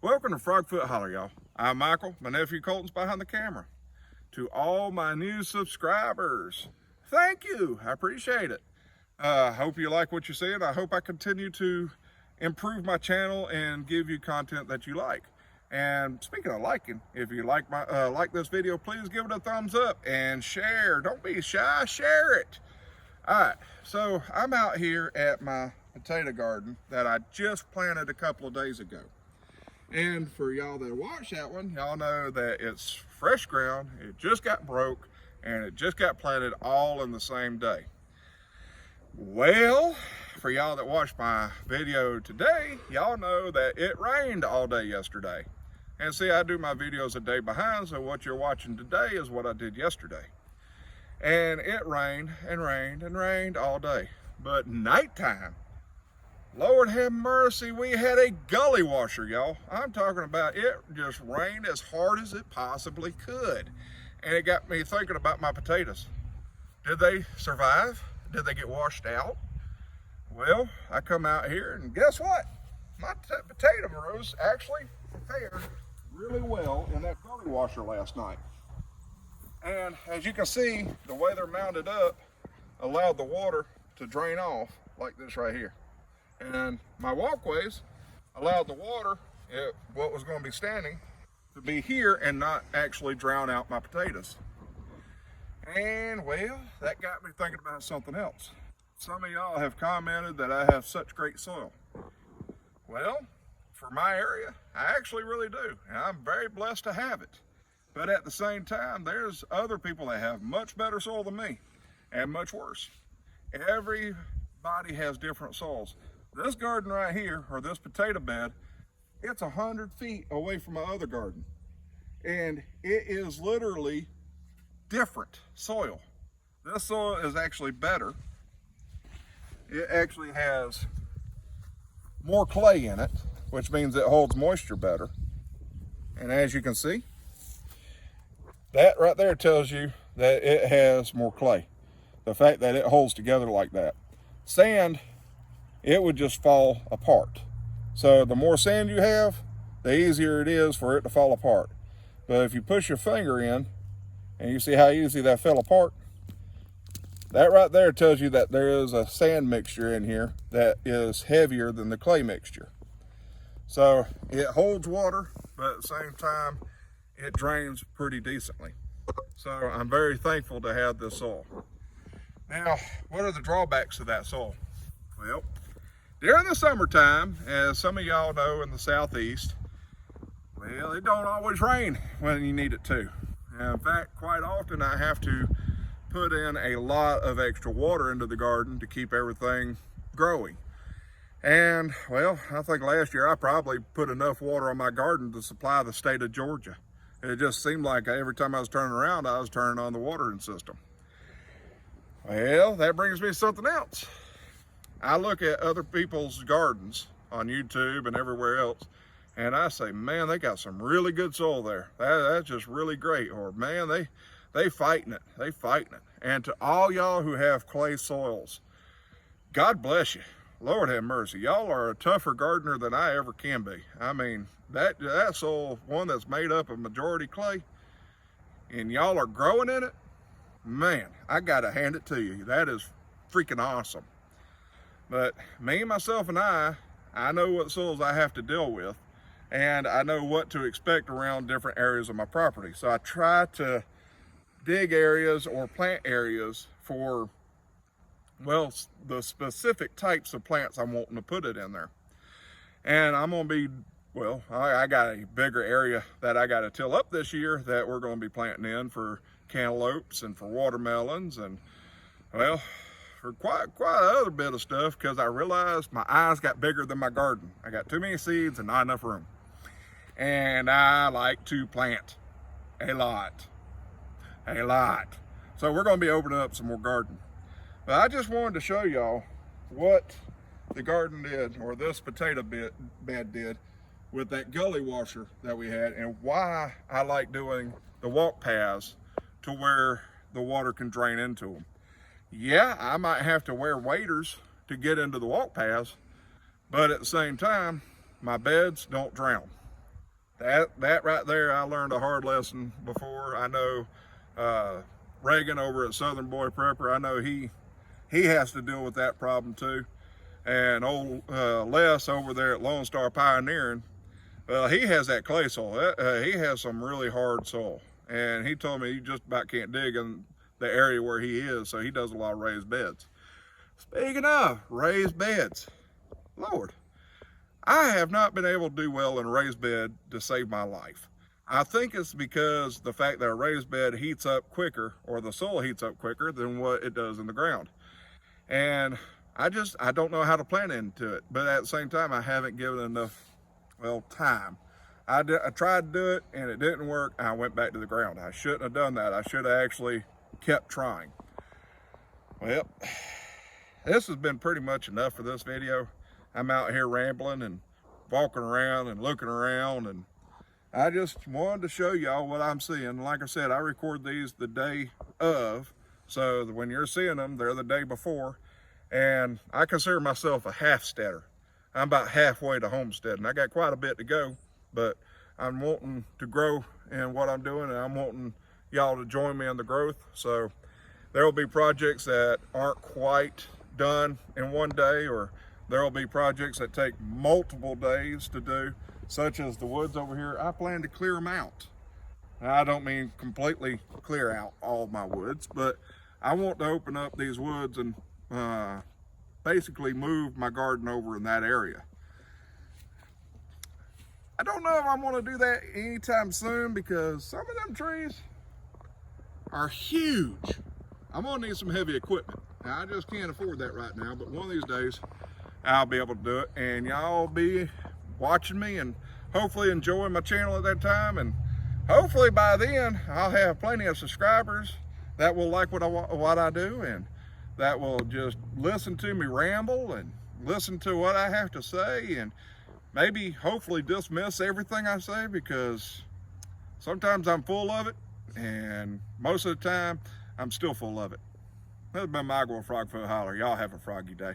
Welcome to Frogfoot Holler, y'all. I'm Michael. My nephew Colton's behind the camera. To all my new subscribers, thank you. I appreciate it. I hope you like what you're seeing. I hope I continue to improve my channel and give you content that you like. And speaking of liking, if you like this video, please give it a thumbs up and share. Don't be shy, share it. All right, so I'm out here at my potato garden that I just planted a couple of days ago. And for y'all that watch that one, y'all know that it's fresh ground, it just got broke, and it just got planted all in the same day. Well, for y'all that watched my video today, y'all know that it rained all day yesterday. And see, I do my videos a day behind, so what you're watching today is what I did yesterday. And it rained and rained and rained all day. But nighttime, Lord have mercy, we had a gully washer, y'all. I'm talking about it just rained as hard as it possibly could. And it got me thinking about my potatoes. Did they survive? Did they get washed out? Well, I come out here and guess what? My potato rows actually prepared really well in that gully washer last night. And as you can see, the way they're mounted up allowed the water to drain off like this right here. And my walkways allowed the water, what was going to be standing, to be here and not actually drown out my potatoes. And well, that got me thinking about something else. Some of y'all have commented that I have such great soil. Well, for my area, I actually really do. And I'm very blessed to have it. But at the same time, there's other people that have much better soil than me and much worse. Everybody has different soils. This garden right here, or this potato bed, it's 100 feet away from my other garden. And it is literally different soil. This soil is actually better. It actually has more clay in it, which means it holds moisture better. And as you can see, that right there tells you that it has more clay. The fact that it holds together like that. Sand, it would just fall apart. So the more sand you have, the easier it is for it to fall apart. But if you push your finger in, and you see how easy that fell apart, that right there tells you that there is a sand mixture in here that is heavier than the clay mixture. So it holds water, but at the same time, it drains pretty decently. So I'm very thankful to have this soil. Now, what are the drawbacks of that soil? Well, during the summertime, as some of y'all know in the southeast, well, it don't always rain when you need it to. And in fact, quite often I have to put in a lot of extra water into the garden to keep everything growing. And well, I think last year I probably put enough water on my garden to supply the state of Georgia. It just seemed like every time I was turning around, I was turning on the watering system. Well, that brings me to something else. I look at other people's gardens on YouTube and everywhere else, and I say, man, they got some really good soil there. That's just really great. Or man, they fighting it. They fighting it. And to all y'all who have clay soils, God bless you. Lord have mercy. Y'all are a tougher gardener than I ever can be. I mean, that soil, one that's made up of majority clay, and y'all are growing in it, man, I gotta hand it to you. That is freaking awesome. But me, myself, and I know what soils I have to deal with, and I know what to expect around different areas of my property. So I try to dig areas or plant areas for, well, the specific types of plants I'm wanting to put it in there. And I'm gonna be, well, I got a bigger area that I gotta till up this year that we're gonna be planting in for cantaloupes and for watermelons and, well, for quite a other bit of stuff, because I realized my eyes got bigger than my garden. I got too many seeds and not enough room. And I like to plant a lot. So we're gonna be opening up some more garden. But I just wanted to show y'all what the garden did, or this potato bed did, with that gully washer that we had, and why I like doing the walk paths to where the water can drain into them. Yeah, I might have to wear waders to get into the walk paths, but at the same time, my beds don't drown. that right there, I learned a hard lesson before. I know Reagan over at Southern Boy Prepper, I know he has to deal with that problem too. And old Les over there at Lone Star Pioneering, well, he has that clay soil. He has some really hard soil. And he told me he just about can't dig in the area where he is, so he does a lot of raised beds. Speaking of raised beds, Lord, I have not been able to do well in a raised bed to save my life. I think it's because the fact that a raised bed heats up quicker, or the soil heats up quicker than what it does in the ground. And I don't know how to plant into it, but at the same time, I haven't given enough, well, time. I tried to do it and it didn't work. I went back to the ground. I shouldn't have done that. I should have actually kept trying. Well, this has been pretty much enough for this video. I'm out here rambling and walking around and looking around, and I just wanted to show y'all what I'm seeing. Like I said, I record these the day of, so when you're seeing them, they're the day before. And I consider myself a half-steader. I'm about halfway to homesteading. I got quite a bit to go, but I'm wanting to grow in what I'm doing, and I'm wanting y'all to join me in the growth. So there will be projects that aren't quite done in one day, or there will be projects that take multiple days to do, such as the woods over here. I plan to clear them out. Now, I don't mean completely clear out all my woods, but I want to open up these woods and basically move my garden over in that area. I don't know if I'm going to do that anytime soon, because some of them trees are huge. I'm going to need some heavy equipment. Now, I just can't afford that right now, but one of these days I'll be able to do it, and y'all be watching me and hopefully enjoying my channel at that time. And hopefully by then I'll have plenty of subscribers that will like what I do, and that will just listen to me ramble and listen to what I have to say, and maybe hopefully dismiss everything I say, because sometimes I'm full of it, and most of the time I'm still full of it. This has been Michael with Frogfoot Holler. Y'all have a froggy day.